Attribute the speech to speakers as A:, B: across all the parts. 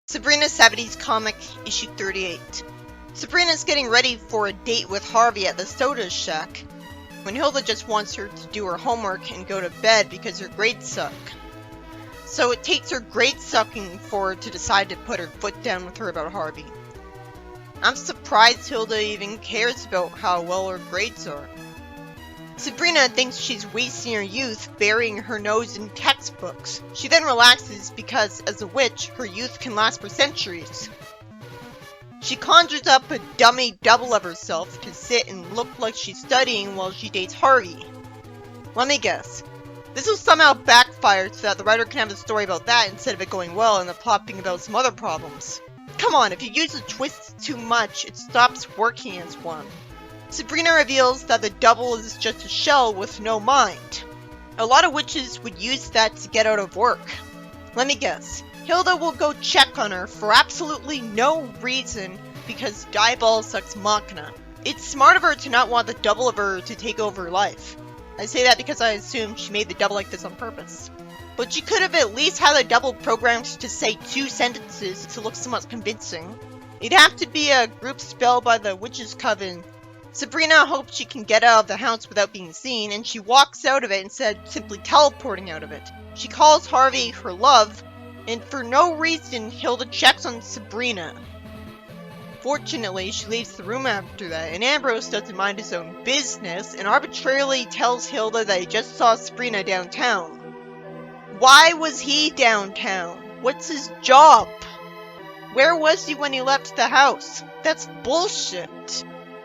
A: Sabrina 70s comic, issue 38. Sabrina's getting ready for a date with Harvey at the soda shack, when Hilda just wants her to do her homework and go to bed because her grades suck. So it takes her grade sucking for her to decide to put her foot down with her about Harvey. I'm surprised Hilda even cares about how well her grades are. Sabrina thinks she's wasting her youth burying her nose in textbooks. She then relaxes because, as a witch, her youth can last for centuries. She conjures up a dummy double of herself to sit and look like she's studying while she dates Harvey. Let me guess. This will somehow backfire so that the writer can have a story about that instead of it going well and the plot being about some other problems. Come on, if you use a twist too much, it stops working as one. Sabrina reveals that the double is just a shell with no mind. A lot of witches would use that to get out of work. Let me guess. Hilda will go check on her for absolutely no reason because Diabolus Ex Machina. It's smart of her to not want the double of her to take over her life. I say that because I assume she made the double like this on purpose. But she could have at least had the double programmed to say 2 sentences to look somewhat convincing. It'd have to be a group spell by the Witches' Coven. Sabrina hopes she can get out of the house without being seen, and she walks out of it instead of simply teleporting out of it. She calls Harvey her love, and for no reason, Hilda checks on Sabrina. Fortunately, she leaves the room after that, and Ambrose doesn't mind his own business, and arbitrarily tells Hilda that he just saw Sabrina downtown. Why was he downtown? What's his job? Where was he when he left the house? That's bullshit.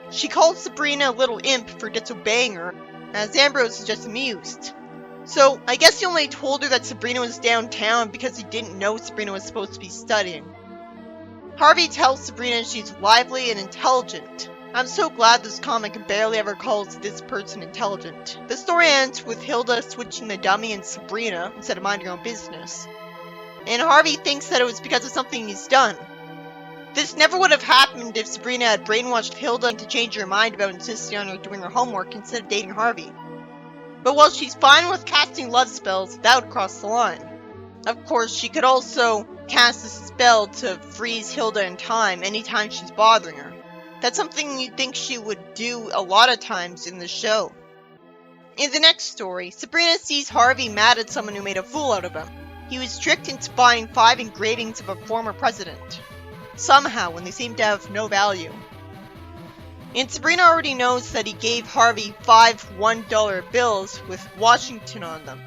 A: She calls Sabrina a little imp for disobeying her, as Ambrose is just amused. So, I guess he only told her that Sabrina was downtown because he didn't know Sabrina was supposed to be studying. Harvey tells Sabrina she's lively and intelligent. I'm so glad this comic barely ever calls this person intelligent. The story ends with Hilda switching the dummy and Sabrina instead of minding her own business. And Harvey thinks that it was because of something he's done. This never would have happened if Sabrina had brainwashed Hilda to change her mind about insisting on her doing her homework instead of dating Harvey. But while she's fine with casting love spells, that would cross the line. Of course, she could also cast a spell to freeze Hilda in time anytime she's bothering her. That's something you'd think she would do a lot of times in the show. In the next story, Sabrina sees Harvey mad at someone who made a fool out of him. He was tricked into buying 5 engravings of a former president. Somehow, when they seem to have no value. And Sabrina already knows that he gave Harvey 5 $1 bills with Washington on them.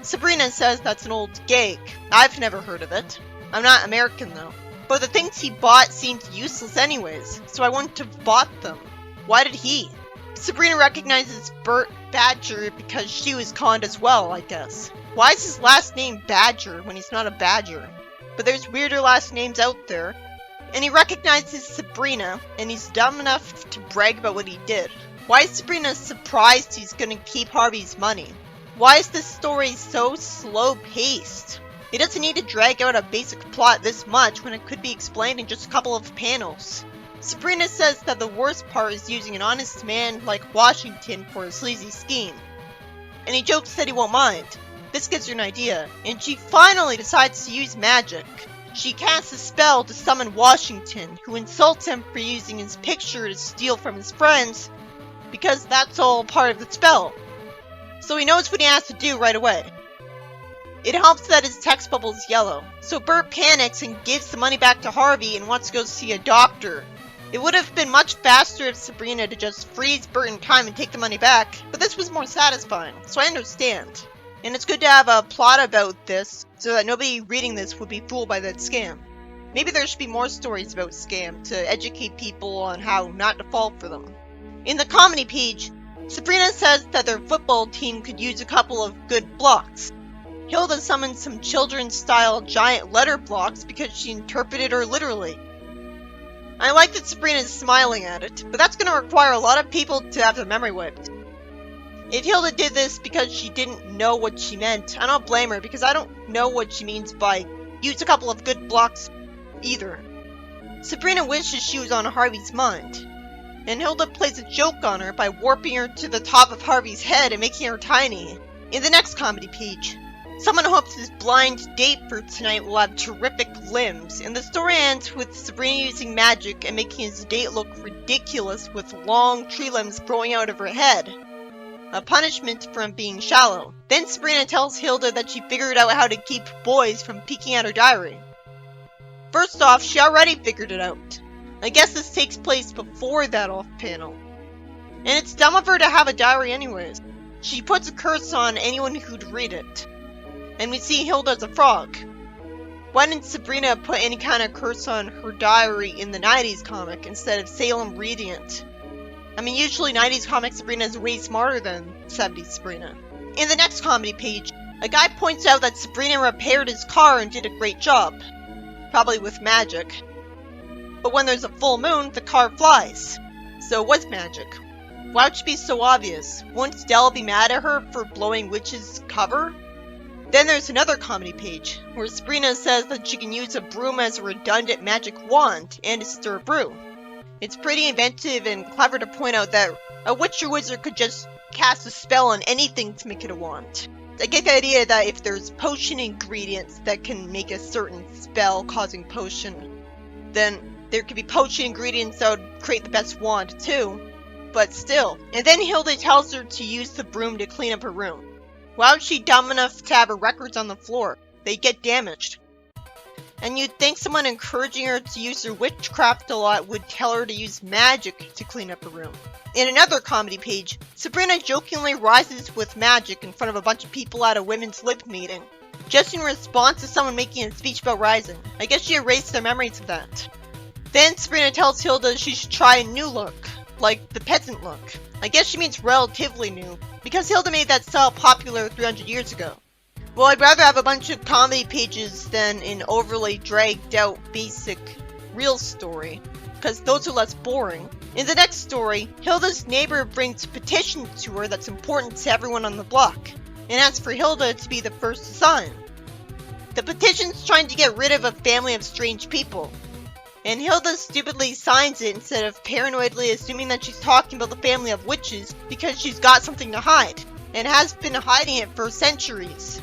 A: Sabrina says that's an old gag. I've never heard of it. I'm not American though. But the things he bought seemed useless anyways, so I wouldn't have bought them. Why did he? Sabrina recognizes Bert Badger because she was conned as well, I guess. Why is his last name Badger when he's not a badger? But there's weirder last names out there. And he recognizes Sabrina, and he's dumb enough to brag about what he did. Why is Sabrina surprised he's gonna keep Harvey's money? Why is this story so slow-paced? It doesn't need to drag out a basic plot this much when it could be explained in just a couple of panels. Sabrina says that the worst part is using an honest man like Washington for a sleazy scheme. And he jokes that he won't mind. This gives her an idea, and she finally decides to use magic. She casts a spell to summon Washington, who insults him for using his picture to steal from his friends, because that's all part of the spell. So he knows what he has to do right away. It helps that his text bubble is yellow, so Bert panics and gives the money back to Harvey and wants to go see a doctor. It would have been much faster if Sabrina to just freeze Bert in time and take the money back, but this was more satisfying, so I understand. And it's good to have a plot about this, so that nobody reading this would be fooled by that scam. Maybe there should be more stories about scam to educate people on how not to fall for them. In the comedy page, Sabrina says that their football team could use a couple of good blocks. Hilda summons some children's-style giant letter blocks because she interpreted her literally. I like that Sabrina is smiling at it, but that's going to require a lot of people to have their memory wiped. If Hilda did this because she didn't know what she meant, I don't blame her because I don't know what she means by use a couple of good blocks either. Sabrina wishes she was on Harvey's mind, and Hilda plays a joke on her by warping her to the top of Harvey's head and making her tiny. In the next comedy page, Someone hopes his blind date for tonight will have terrific limbs, and the story ends with Sabrina using magic and making his date look ridiculous with long tree limbs growing out of her head. A punishment for him being shallow. Then Sabrina tells Hilda that she figured out how to keep boys from peeking at her diary. First off, she already figured it out. I guess this takes place before that off panel. And it's dumb of her to have a diary anyways. She puts a curse on anyone who'd read it. And we see Hilda as a frog. Why didn't Sabrina put any kind of curse on her diary in the 90s comic instead of Salem reading it? I mean, usually 90s comic Sabrina is way smarter than 70s Sabrina. In the next comedy page, a guy points out that Sabrina repaired his car and did a great job. Probably with magic. But when there's a full moon, the car flies. So it was magic. Why would she be so obvious? Won't Stella be mad at her for blowing Witch's cover? Then there's another comedy page, where Sabrina says that she can use a broom as a redundant magic wand and to stir brew. It's pretty inventive and clever to point out that a witch or wizard could just cast a spell on anything to make it a wand. I get the idea that if there's potion ingredients that can make a certain spell causing potion, then there could be potion ingredients that would create the best wand too. But still. And then Hilda tells her to use the broom to clean up her room. Why was she dumb enough to have her records on the floor? They get damaged. And you'd think someone encouraging her to use her witchcraft a lot would tell her to use magic to clean up her room. In another comedy page, Sabrina jokingly rises with magic in front of a bunch of people at a women's lib meeting, just in response to someone making a speech about rising. I guess she erased their memories of that. Then Sabrina tells Hilda she should try a new look, like the peasant look. I guess she means relatively new, because Hilda made that style popular 300 years ago. Well, I'd rather have a bunch of comedy pages than an overly dragged out basic real story, because those are less boring. In the next story, Hilda's neighbor brings a petition to her that's important to everyone on the block, and asks for Hilda to be the first to sign. The petition's trying to get rid of a family of strange people, and Hilda stupidly signs it instead of paranoidly assuming that she's talking about the family of witches because she's got something to hide, and has been hiding it for centuries.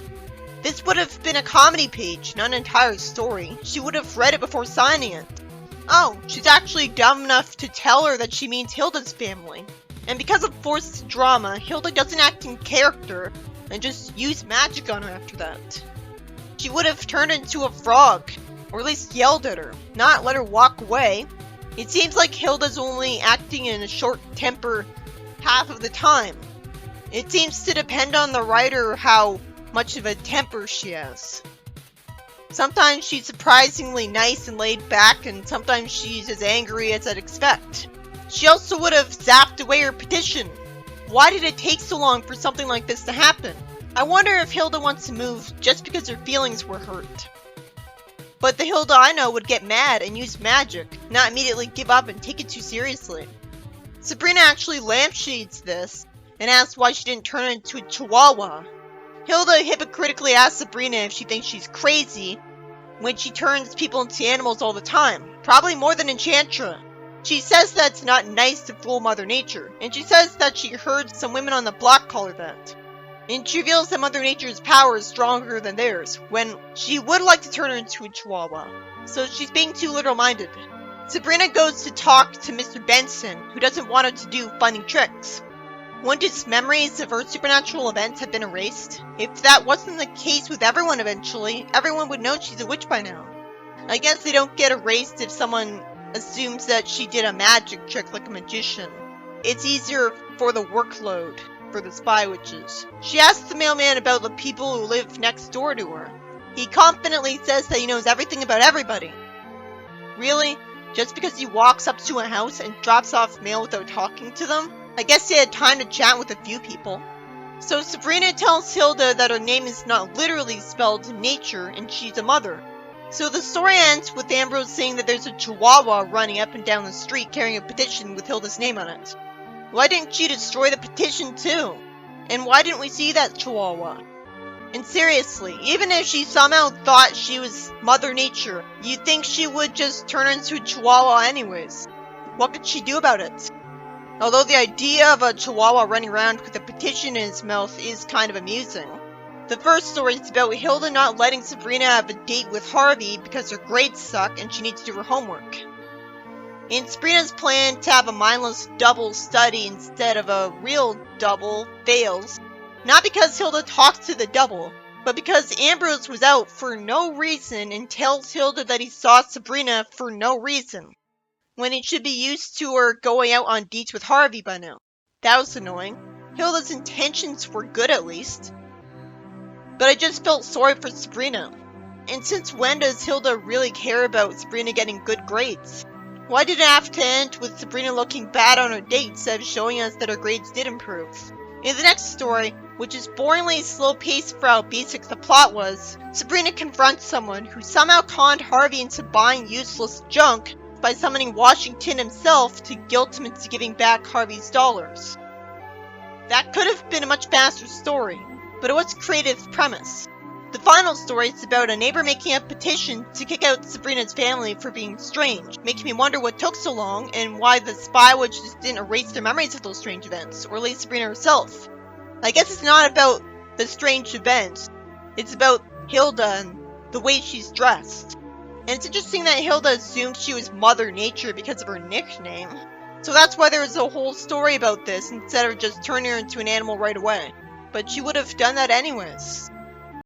A: This would have been a comedy page, not an entire story. She would have read it before signing it. Oh, she's actually dumb enough to tell her that she means Hilda's family. And because of forced drama, Hilda doesn't act in character and just use magic on her after that. She would have turned into a frog, or at least yelled at her, not let her walk away. It seems like Hilda's only acting in a short temper half of the time. It seems to depend on the writer how much of a temper she has. Sometimes she's surprisingly nice and laid back, and sometimes she's as angry as I'd expect. She also would have zapped away her petition. Why did it take so long for something like this to happen? I wonder if Hilda wants to move just because her feelings were hurt. But the Hilda I know would get mad and use magic, not immediately give up and take it too seriously. Sabrina actually lampshades this, and asks why she didn't turn into a chihuahua. Hilda hypocritically asks Sabrina if she thinks she's crazy when she turns people into animals all the time, probably more than Enchantra. She says that's not nice to fool Mother Nature, and she says that she heard some women on the block call her that. And she reveals that Mother Nature's power is stronger than theirs, when she would like to turn her into a chihuahua. So she's being too literal-minded. Sabrina goes to talk to Mr. Benson, who doesn't want her to do funny tricks. Wouldn't his memories of her supernatural events have been erased? If that wasn't the case with everyone eventually, everyone would know she's a witch by now. I guess they don't get erased if someone assumes that she did a magic trick like a magician. It's easier for the workload for the spy witches. She asks the mailman about the people who live next door to her. He confidently says that he knows everything about everybody. Really? Just because he walks up to a house and drops off mail without talking to them? I guess he had time to chat with a few people. So Sabrina tells Hilda that her name is not literally spelled nature and she's a mother. So the story ends with Ambrose saying that there's a chihuahua running up and down the street carrying a petition with Hilda's name on it. Why didn't she destroy the petition too? And why didn't we see that chihuahua? And seriously, even if she somehow thought she was Mother Nature, you'd think she would just turn into a chihuahua anyways. What could she do about it? Although the idea of a chihuahua running around with a petition in its mouth is kind of amusing. The first story is about Hilda not letting Sabrina have a date with Harvey because her grades suck and she needs to do her homework. And Sabrina's plan to have a mindless double study instead of a real double fails, not because Hilda talks to the double, but because Ambrose was out for no reason and tells Hilda that he saw Sabrina for no reason, when he should be used to her going out on dates with Harvey by now. That was annoying. Hilda's intentions were good at least. But I just felt sorry for Sabrina. And since when does Hilda really care about Sabrina getting good grades? Why did it have to end with Sabrina looking bad on her date instead of showing us that her grades did improve? In the next story, which is boringly slow-paced for how basic the plot was, Sabrina confronts someone who somehow conned Harvey into buying useless junk by summoning Washington himself to guilt him into giving back Harvey's dollars. That could have been a much faster story, but it was a creative premise. The final story is about a neighbor making a petition to kick out Sabrina's family for being strange, making me wonder what took so long and why the spy witch just didn't erase their memories of those strange events, or at least Sabrina herself. I guess it's not about the strange events, it's about Hilda and the way she's dressed. And it's interesting that Hilda assumed she was Mother Nature because of her nickname. So that's why there was a whole story about this instead of just turning her into an animal right away. But she would have done that anyways.